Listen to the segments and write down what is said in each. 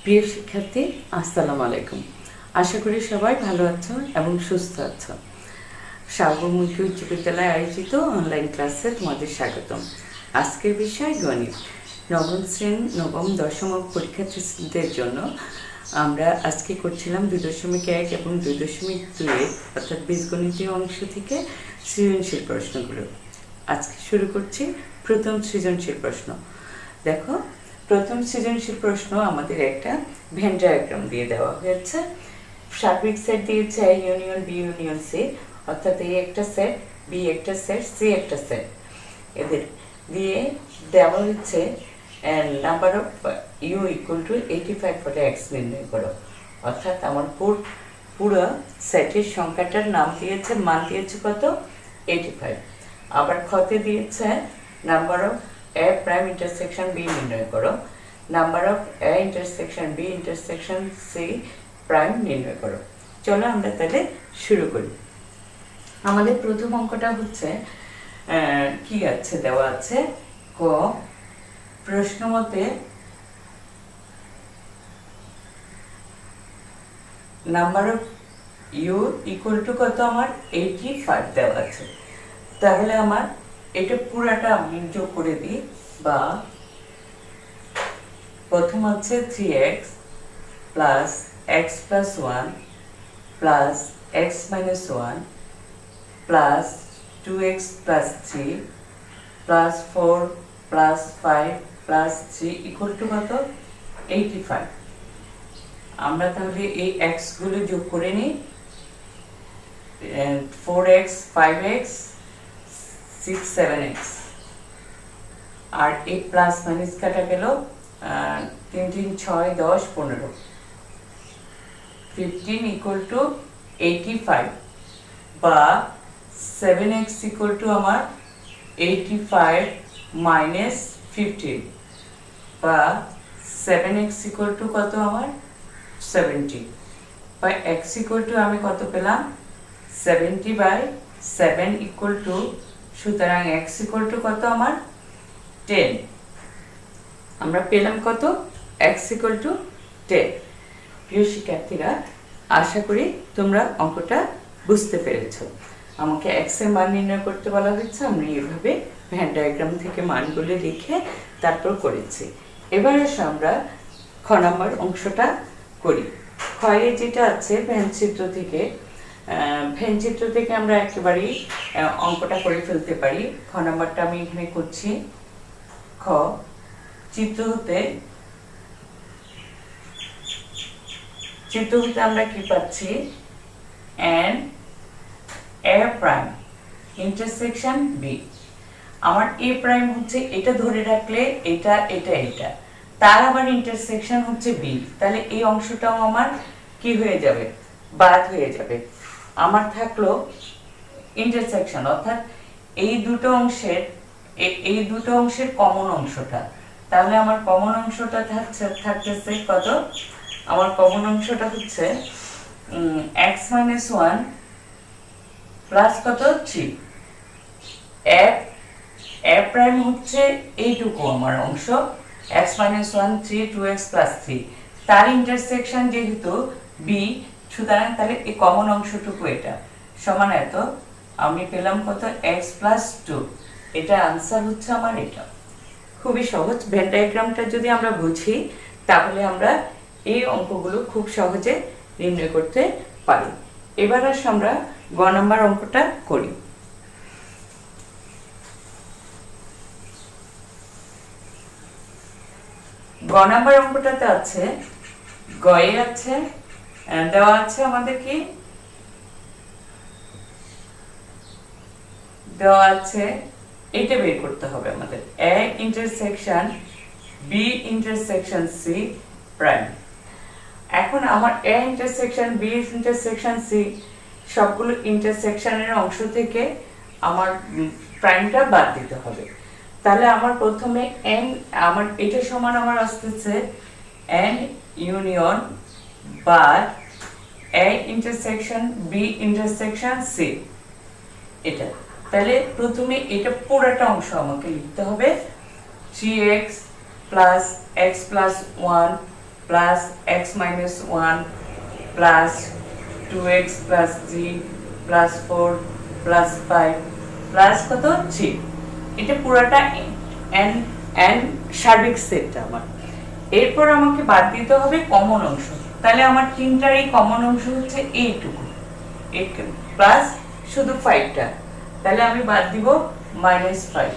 প্রিয় শিক্ষার্থী, আসসালামু আলাইকুম। আশা করি সবাই ভালো আছো এবং সুস্থ আছো। সার্বমুখী উচ্চ বিদ্যালয়ে আয়োজিত অনলাইন ক্লাসে তোমাদের স্বাগতম। আজকের বিষয় গণিত। নবম শ্রেণী, নবম, দশম পরীক্ষার্থীদের জন্য আমরা আজকে করছিলাম 2.1 এবং 2.2 অর্থাৎ বীজগণিতীয় অংশ থেকে সৃজনশীল প্রশ্নগুলো। আজকে শুরু করছি প্রথম সৃজনশীল প্রশ্ন। দেখো, প্রথম সৃজনশীল প্রশ্ন আমাদের একটা ভেন ডায়াগ্রাম দিয়ে দেওয়া হয়েছে। সার্বিক সেট দিয়েছে A union B union C, অর্থাৎ এ একটা সেট, বি একটা সেট, সি একটা সেট। এদের দিয়ে দেওয়া হচ্ছে number of U equal to 85 হলে এক্স নির্ণয় করো। অর্থাৎ আমার পুরো সেটের সংখ্যাটার নাম দিয়েছে, মান দিয়েছে কত? 85। আবার খতে দিয়েছে number of A prime intersection B নির্ণয় করো, number of A intersection B intersection C prime নির্ণয় করো। চলো আমরা তাহলে শুরু করি। আমাদের প্রথম অঙ্কটা হচ্ছে কি আছে, দেওয়া আছে ক, প্রশ্ন মতে number of U equal to কত? আমার 85 দেওয়া আছে। তাহলে আমার এটা পুরাটা আমি যোগ করে দিই, বা প্রথম আছে 3x plus x plus 1 plus x minus 1 plus 2x plus 3 plus 4 plus 5 plus 3 equal to কত? 85। আমরা তাহলে এই এক্স গুলো যোগ করে নিই। 4x 5x 6 7x, আর এই প্লাস মাইনাস কাটা গেল, 3 3 6 10 15, 15 ইকুয়াল টু 85, বা 7x ইকুয়াল টু আমার 85 মাইনাস 15, বা 7x ইকুয়াল টু কত? আমার 70, বা x ইকুয়াল টু আমি কত পেলাম? 70/7 ইকুয়াল টু, সুতরাং x ইকুয়াল টু কত? আমার 10। আমরা পেলাম কত? x equal to 10। প্রিয় শিক্ষার্থীরা, আশা করি তোমরা অঙ্কটা বুঝতে পেরেছো। আমাকে x এর মান নির্ণয় করতে বলা হয়েছে, আমি এইভাবে ভেন ডায়াগ্রাম থেকে মানগুলো লিখে তারপর করেছি। এবার আসো আমরা খ নাম্বার অংশটা করি। ক্ষয়ে যেটা আছে ভেন চিত্র থেকে, ভেন চিত্র থেকে আমরা একেবারেই অঙ্কটা করে ফেলতে পারি। খ নাম্বারটা আমি এখানে করছি। খ, চিত্র হতে আমরা কি পাচ্ছি? N A prime intersection B. আমার এ প্রাইম হচ্ছে এটা ধরে রাখলে এটা এটা এটা, তার আবার ইন্টারসেকশন হচ্ছে বি, তাহলে এই অংশটাও আমার কি হয়ে যাবে? বাদ হয়ে যাবে। আমার থাকলো ইন্টারসেকশন, অর্থাৎ এই দুটো অংশের কমন অংশটা। তাহলে আমার কমন অংশটা থাকতেছে কত? আমার কমন অংশটা হচ্ছে x মাইনাস 1 প্লাস কত? 3। এ প্রাইম হচ্ছে এইটুকু আমার অংশ, x মাইনাস 1 3 2x প্লাস 3, তার ইন্টারসেকশন যেহেতু বি, সুতরাং তাহলে এই কমন অংশটুকু এটা সমান এত। আমি পেলাম কত? x plus 2। এটা আনসার হচ্ছে আমার এটা। খুবই সহজ। ভেন ডায়াগ্রামটা যদি আমরা বুঝি তাহলে আমরা এই অঙ্কগুলো খুব সহজে নির্ণয় করতে পারি। এবার আসলে আমরা গ নাম্বার অঙ্কটা করি। গ নাম্বার অঙ্কটাতে আছে, গয়ে আছে দেওয়া আছে আমাদের কি দেওয়া আছে, এটা বের করতে হবে আমাদের। A intersection B intersection C prime. এখন আমার A intersection B intersection C সবগুলো ইন্টারসেকশনের অংশ থেকে আমার প্রাইমটা বাদ দিতে হবে। তাহলে আমার প্রথমে এন, আমার এটা সমান আমার আসতেছে এন ইউনিয়ন বা A intersection B intersection C, এটা। তাহলে প্রথমে এটা পুরোটা অংশ আমাকে লিখতে হবে। 3x plus x plus 1 plus x minus one plus 2x plus 3 plus 4 plus 5 plus কত 3। এটা পুরাটা n সার্বিক সেটটা আমার। এরপর আমাকে বাদ দিতে হবে কমন অংশ। তাহলে আমার তিনটারই কমন অংশ হচ্ছে এইটুকু, প্লাস শুধু 5টা। তাহলে আমি বাদ দিব -5।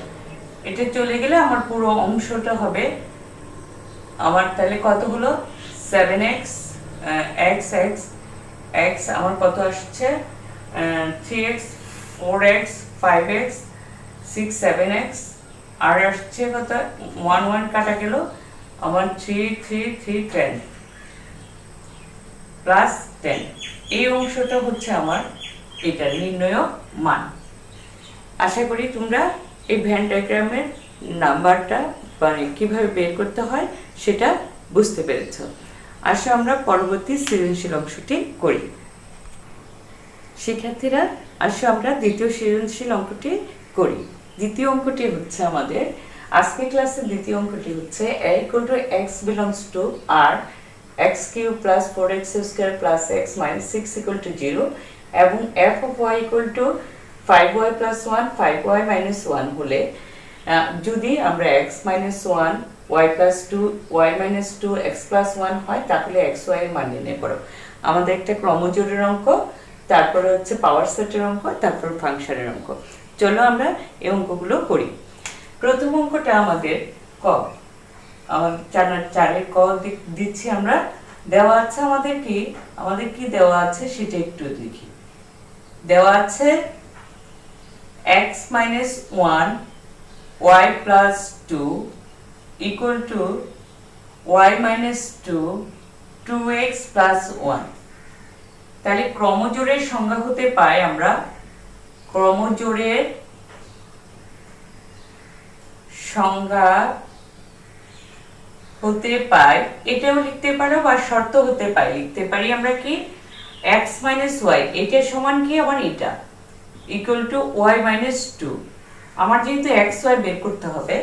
এটা চলে গেলে আমার পুরো অংশটা হবে আমার। তাহলে কত হলো 7x x আমার কত আসছে 3x 4x 5x 6 7x আর আসছে কত 1 1 কাটা গেল আমার 3 3 3 10 প্লাস 10। এই অংশটা হচ্ছে আমার এটা নির্ণয় মান। আশা করি তোমরা এই ভেন ডায়াগ্রামের নাম্বারটা মানে কিভাবে বের করতে হয় সেটা বুঝতে পেরেছ। আসো আমরা পরবর্তী সৃজনশীল অংশটি করি। শিক্ষার্থীরা আসো আমরা দ্বিতীয় সৃজনশীল অঙ্কটি করি। দ্বিতীয় অঙ্কটি হচ্ছে আমাদের আজকের ক্লাসের দ্বিতীয় অঙ্কটি হচ্ছে a = x belongs to r x³ + 4x² + x - 6 = 0 এবং f of y = 5y + 1 5y - 1 হলে যদি আমরা x - 1 y + 2 y - 2 x + 1 হয় তাহলে xy এর মান নির্ণয় করো। আমাদের একটা ক্রমজোড়ের অঙ্ক, তারপরে হচ্ছে পাওয়ার সেটের অঙ্ক, তারপর ফাংশনের অঙ্ক। চলো আমরা এই অঙ্কগুলো করি। প্রথম অঙ্কটা আমাদের ক, আমাদের 4-এর ক দিচ্ছি আমরা। দেওয়া আছে আমাদের কি দেওয়া আছে সেটা একটু দেখি। দেওয়া আছে x - 1 y + 2 = y - 2 2x + 1। তাহলে ক্রমজোড়ের সংজ্ঞা হতে পাই আমরা, ক্রমজোড়ের সংজ্ঞা হতে পাই, এটাও লিখতে পারো বা শর্ত হতে পাই, লিখতে পারি আমরা কি x - y এটা সমান কি আমার এটা = y - 2। আমার যেহেতু xy বের করতে হবে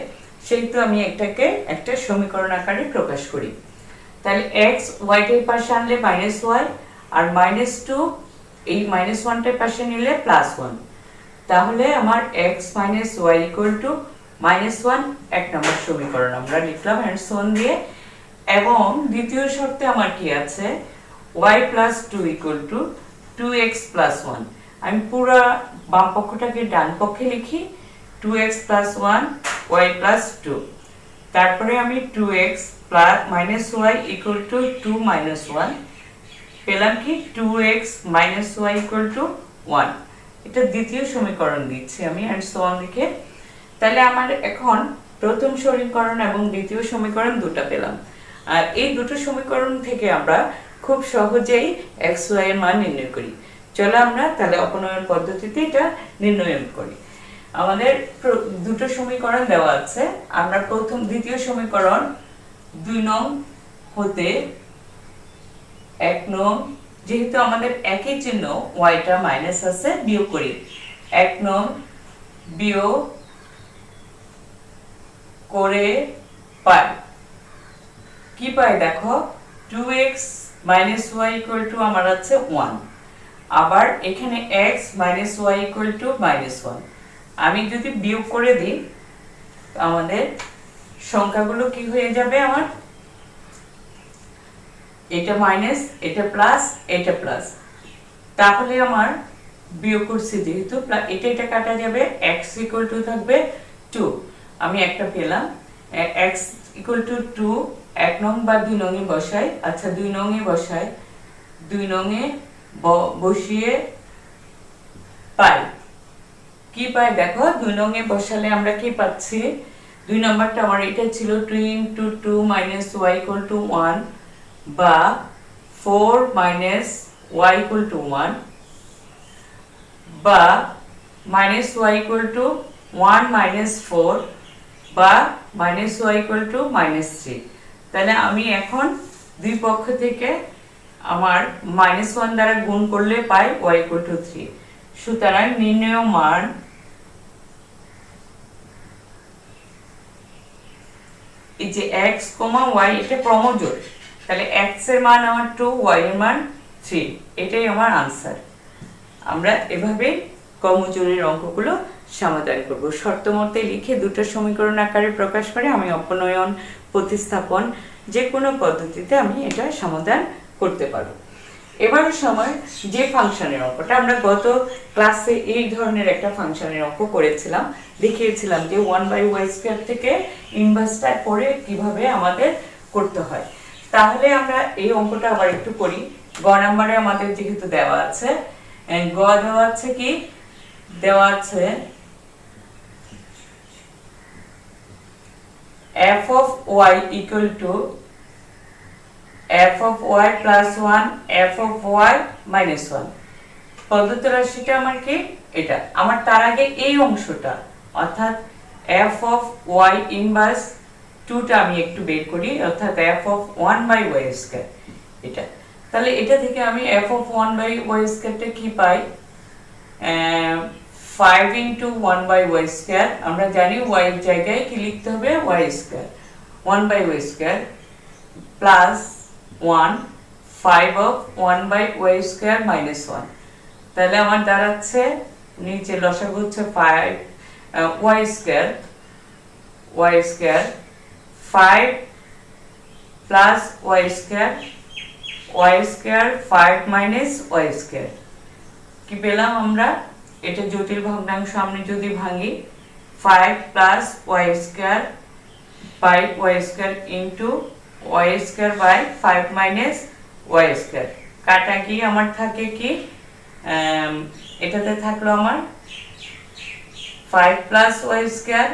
সেহেতু আমি এটাকে একটা সমীকরণ আকারে প্রকাশ করি। তাহলে x y টার পাশে আনলে -y আর -2 এই -1টার পাশে নিলে +1। তাহলে আমার x - y = -1 এক নম্বর সমীকরণ আমরা লিখলাম এন্ড সো অন দিয়ে। এবং দ্বিতীয় শর্তে আমার কি আছে y + 2 = 2x + 1। আমি পুরো বাম পক্ষটাকে ডান পক্ষে লিখি 2x + 1 y + 2। তারপরে আমি 2x - y = 2 - 1 পেলাম কি 2x - y = 1। এটা দ্বিতীয় সমীকরণ দিচ্ছি আমি এন্ড সো অন লিখে। তাহলে আমার এখন প্রথম সমীকরণ এবং দ্বিতীয় সমীকরণ দুটো পেলাম। আর এই দুটো সমীকরণ থেকে আমরা খুব সহজেই xy এর মান নির্ণয় করি। চলো আমরা তাহলে অপনয়ন পদ্ধতিতে এটা নির্ণয় করি। আমাদের দুটো সমীকরণ দেওয়া আছে। আমরা দ্বিতীয় সমীকরণ 2 নং হতে 1 নং, যেহেতু আমাদের একই চিহ্ন yটা মাইনাস আছে, বিয়োগ করি। 1 নং বিয়োগ করে পাই কি পাই দেখো 2x - y = আমার আছে 1। আবার এখানে x - y = -1। আমি যদি বিয়োগ করে দিই আমাদের সংখ্যাগুলো কি হয়ে যাবে আমার এটা মাইনাস এটা প্লাস এটা প্লাস। তাহলে আমার বিয়োগ করছি যেহেতু এটা কাটা যাবে x = থাকবে 2। আমি একটা পেলাম x = 2 1 নং বা 2 নং এ বসাই। আচ্ছা 2 নং এ বসাই, 2 নং এ বসিয়ে পাই কি পাই দেখো 2 নং এ বসালে আমরা কি পাচ্ছি 2 নাম্বারটা আমার এটা ছিল 2 * 2 - y = 1 বা 4 - y = 1 বা -y = 1 - 4 বা -y = -3। তাহলে আমি এখন দুই পক্ষ থেকে আমার -1 দ্বারা গুণ করলে পাই y = 3। সুতরাং নির্ণেয় মান এই যে x, y এটা ক্রমজোড়, তাহলে x এর মান আমার 2, y এর মান 3, এটাই আমার আনসার। আমরা এভাবে কর্মজোরের অঙ্কগুলো সমাধান করব। শর্ত মতে লিখে দুটো সমীকরণ আকারে প্রকাশ করে আমি অপনয়ন, প্রতিস্থাপন যে কোনো পদ্ধতিতে আমি এটা সমাধান করতে পারবো। এবার সময় যে ফাংশনের অঙ্কটা আমরা গত ক্লাসে এই ধরনের একটা ফাংশনের অঙ্ক করেছিলাম, দেখিয়েছিলাম যে 1/y² থেকে ইনভার্সটা করে কিভাবে আমাদের করতে হয়। তাহলে আমরা এই অঙ্কটা আবার একটু করি। গ নাম্বারে আমাদের যেহেতু দেওয়া আছে, গ দেওয়া আছে কি, দেওয়া আছে f of y equal to f of y plus 1 f of y minus 1। পদ্ধতি রাশিটা আমার কি, এটা আমার তার আগে এই অংশটা অর্থাৎ f of y inverse 2টা আমি একটু বের করি, অর্থাৎ f of 1/y²। এটা তাহলে এটা থেকে আমি f of 1/y² টা কি পাই, 5 into 1/y²। আমরা জানি y এর জায়গায় কি লিখতে হবে, y², 1/y² plus 1 5 of 1/y² minus 1। তাহলে আমার দাঁড়াচ্ছে নিচে লসাগু হচ্ছে 5 y² 5 plus y² 5 minus y²। কি পেলাম আমরা, এটা জটিল ভগ্নাংশ আমি যদি ভাঙি 5 plus y² by y² into y² by 5 minus y²। কাটা কি আমার থাকে কি, এটাতে থাকলো আমার 5 plus y²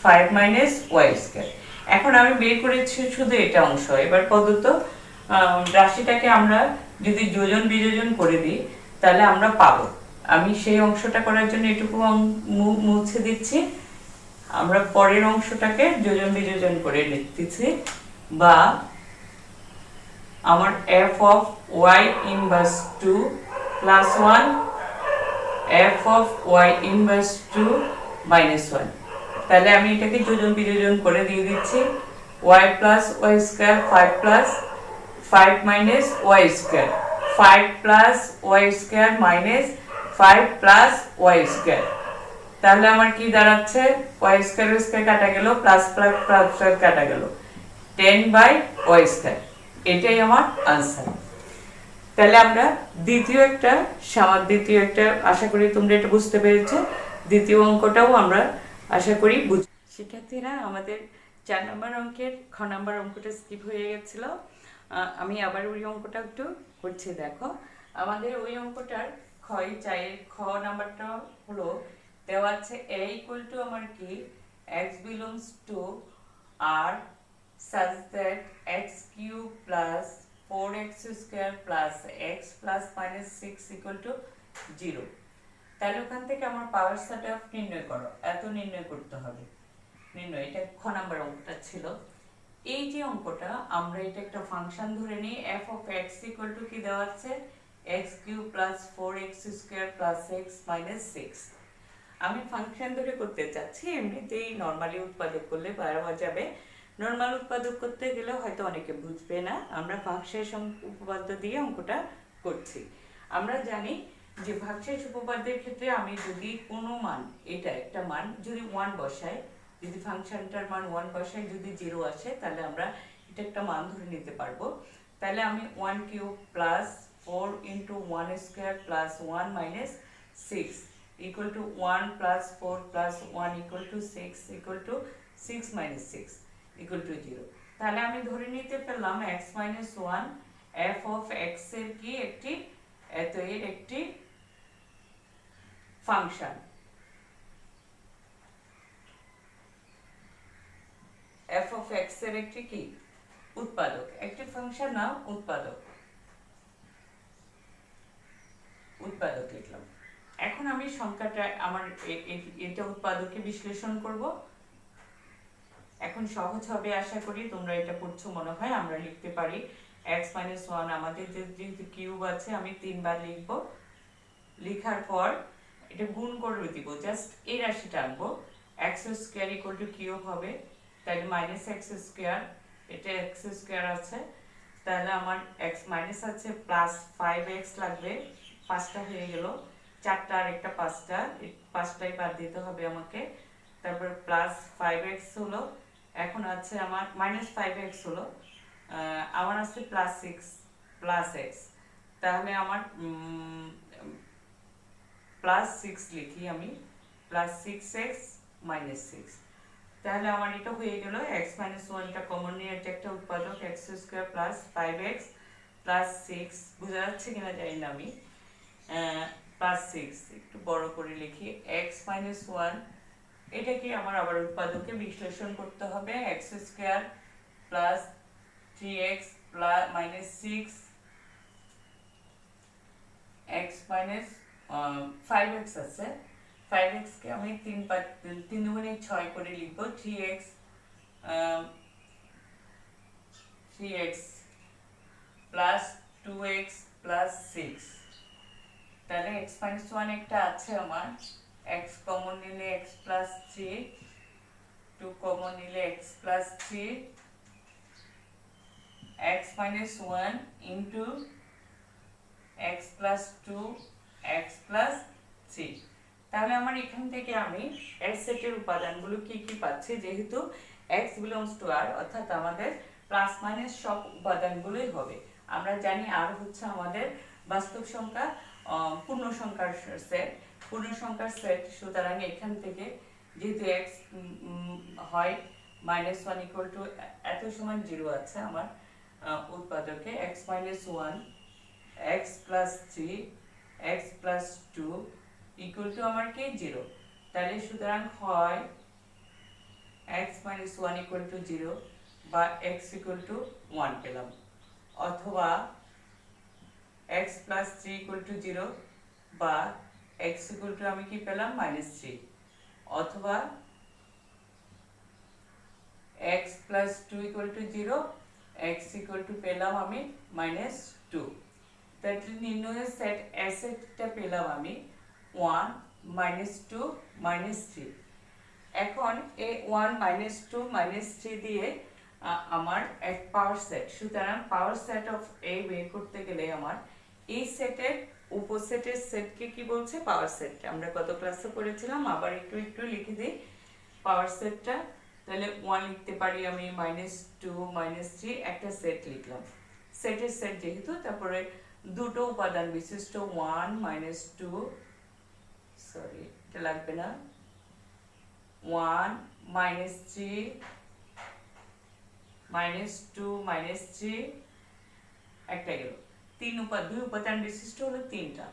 5 minus y²। এখন আমি বের করেছি শুধু এটা অংশ। এবার প্রদত্ত রাশিটাকে আমরা যদি যোজন বিযোজন করে দিই তাহলে আমরা পাবো। আমি সেই অংশটা করার জন্য এটুকু মুছে দিচ্ছি, আমরা পরের অংশটাকে যোজন বিযোজন করে লিখতেছি। বা আমার f of y inverse 2 plus 1 f of y inverse 2 minus 1। তাহলে আমি এটাকে যোজন বিযোজন করে দিয়ে দিচ্ছি, y plus y² 5 plus 5 minus y², 5 plus y² minus 5 plus y²। তাহলে আমার কি দাঁড়াচ্ছে, y² কাটা গেল, প্লাস প্লাস প্লাস কাটা গেল, 10/y²। এটাই আমার আনসার। তাহলে আমরা দ্বিতীয় একটা আশা করি তোমরা এটা বুঝতে পেরেছো। দ্বিতীয় অঙ্কটাও আমরা আশা করি শিক্ষার্থীরা আমাদের 4 নম্বর অঙ্কের খ নম্বর অঙ্কটা স্কিপ হয়ে গেছিল, আমি আবার ওই অঙ্কটা একটু করছি। দেখো আমাদের ওই অঙ্কটার খ নাম্বারটা হলো দেওয়া আছে a equal to আমার কি x belongs to r such that x cube plus 4x² plus x plus minus 6 equal to 0। তাহলে ওখান থেকে আমার পাওয়ার সেট অফ নির্ণয় করো, এত নির্ণয় করতে হবে। এটা খ নাম্বার অঙ্কটা ছিল। এই যে অঙ্কটা আমরা এটা একটা ফাংশন ধরে নিই, f of x equal to কি দেওয়া আছে, x cube plus 4x² plus x minus 6। আমি ফাংশন ধরে করতে চাচ্ছি, এমনিতেই নরমালি উৎপাদক করলে পাওয়া যাবে। নরমাল উৎপাদক করতে গেলে হয়তো অনেকে বুঝবে না, আমরা ভাগশেষ উপপাদ্য দিয়ে অঙ্কটা করছি। আমরা জানি যে ভাগশেষ উপপাদ্যের ক্ষেত্রে আমি যদি কোনো মান, এটা একটা মান যদি 1 বসাই, যদি ফাংশনটার মান 1 বসাই, যদি 0 আসে তাহলে আমরা এটা একটা মান ধরে নিতে পারবো। তাহলে আমি 1 cube plus 4 into 1² plus 1 minus 6 equal to 1 plus 4 plus 1 equal to 6 equal to 6 minus 6 equal to 0। তাহলে আমি ধরে নিতে পারলাম x minus 1 f of x এর কি একটি একটি ফাংশন, f of x এর একটি কি উৎপাদক, একটি ফাংশন না উৎপাদক লিখলাম। এখন আমি সংখ্যাটা আমার এটা উৎপাদকে বিশ্লেষণ করব। এখন সহজ হবে আশা করি, তোমরা এটা পড়ছো মনে হয়। আমরা লিখতে পারি x minus 1, আমাদের যেহেতু কিউব আছে আমি 3 বার লিখব, লেখার পর এটা গুণ করে দিব, জাস্ট এই রাশিটা আনবো, x² equal to কিউব হবে, তাহলে minus x², এটা x² আছে তাহলে আমার এক্স মাইনাস আছে প্লাস 5x লাগবে, 5টা হয়ে গেল, 4টা আর একটা 5টা, 5টাই বাদ দিতে হবে আমাকে। তারপর প্লাস 5x হলো, এখন আছে আমার মাইনাস 5x হলো, আমার আছে প্লাস 6 প্লাস এক্স। তাহলে আমার প্লাস 6 লিখি আমি, প্লাস 6x মাইনাস 6। তাহলে আমার এটা হয়ে গেল x মাইনাস 1টা কমন নিয়ে এটা একটা উৎপাদক x square plus 5x plus 6, বোঝা যাচ্ছে কিনা জানি না আমি, প্লাস 6 একটু বড় করে লিখি, x মাইনাস 1 এটাকে আমার আবার উৎপাদকে বিশ্লেষণ করতে হবে, x square plus 3x plus minus 6 x minus 5x আছে, 5x কে আমি 3 দুগুণে 6 করে লিখব, 3x প্লাস 2x প্লাস 6। তাহলে x মাইনাস 1 একটা আছে আমার, x কমন নিলে x প্লাস 3, 2 কমন নিলে x plus 3, x minus 1 into x plus 2 x plus 3। তাহলে আমার এখান থেকে আমি এর সেটের উপাদানগুলো কি কি পাচ্ছি, যেহেতু x বিলংস টু r, অর্থাৎ আমাদের প্লাস মাইনাস সব উপাদানগুলোই হবে। আমরা জানি r হচ্ছে আমাদের বাস্তব সংখ্যা, পূর্ণ সংখ্যার সেট, পূর্ণ সংখ্যার সেট, সুতরাং এখান থেকে যেহেতু x হয় মাইনাস 1 ইকুয়াল টু এত সময় 0 আছে আমার উৎপাদকে, x minus 1 x plus 3 x plus 2 equal to আমার কি 0। তাহলে সুতরাং হয় x মাইনাস 1 ইকুয়াল টু 0 বা x ইকুয়াল টু 1 পেলাম, অথবা x প্লাস 3 ইকুয়াল টু 0 বা x ইকুয়াল টু আমি কি পেলাম মাইনাস 3, অথবা x plus 2 equal to 0 x equal to পেলাম আমি মাইনাস 2। তাহলে নির্ণয়ের সেট অ্যাসেটটা পেলাম আমি 1 মাইনাস 2 মাইনাস 3। এখন এই 1 মাইনাস 2 মাইনাস 3 দিয়ে আমার এক পাওয়ার সেট, সুতরাং পাওয়ার সেট অফ এ বের করতে গেলে আমার এই সেটের উপসেটের সেটকে কি বলছে, পাওয়ার সেট। আমরা গত ক্লাসে পড়েছিলাম, আবার একটু একটু লিখে দিই পাওয়ার সেটটা। তাহলে 1 লিখতে পারি আমি, মাইনাস 2 মাইনাস 3 একটা সেট লিখলাম, সেটের সেট যেহেতু, তারপরে দুটো উপাদান বিশিষ্ট 1 মাইনাস 2, সরি এটা লাগবে না, 1 মাইনাস 3 মাইনাস 2 মাইনাস 3 একটা গেল, দুই উপাদান বিশিষ্ট হলো 3টা।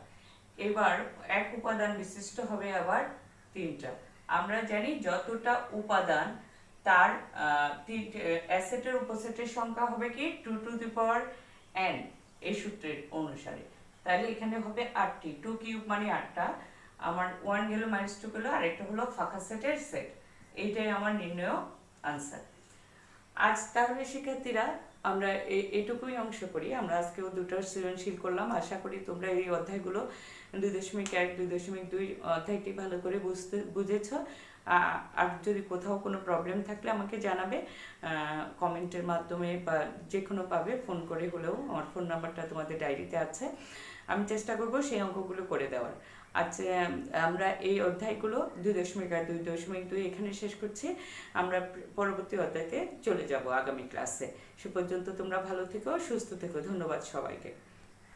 এবার এক উপাদান বিশিষ্ট হবে আবার 3টা। আমরা জানি যতটা উপাদান তার অ্যাসেটের উপসেটের সংখ্যা হবে কি 2 টু দি পাওয়ার n, এই সূত্রের অনুসারে। তাহলে এখানে হবে 8টি, 2 কিউব মানে 8টা, আমার 1 গেল মাইনাস 2 গেল, আর একটা হলো ফাঁকা সেটের সেট। এইটাই আমার নির্ণয় আনসার। আজ তাহলে শিক্ষার্থীরা আমরা এটুকুই অংশ করি, আমরা আজকেও দুটো সৃজনশীল করলাম। আশা করি তোমরা এই অধ্যায়গুলো 2.1 2.2 অধ্যায়টি ভালো করে বুঝেছ। আর যদি কোথাও কোনো প্রবলেম থাকলে আমাকে জানাবে কমেন্টের মাধ্যমে, বা যে কোনো পাবে ফোন করে হলেও, আমার ফোন নাম্বারটা তোমাদের ডায়েরিতে আছে, আমি চেষ্টা করব সেই অঙ্কগুলো করে দেওয়ার। আচ্ছা, আমরা এই অধ্যায়গুলো 2.1 2.2 এখানে শেষ করছি। আমরা পরবর্তী অধ্যায়তে চলে যাব আগামী ক্লাসে। সে পর্যন্ত তোমরা ভালো থেকো, সুস্থ থেকো। ধন্যবাদ সবাইকে।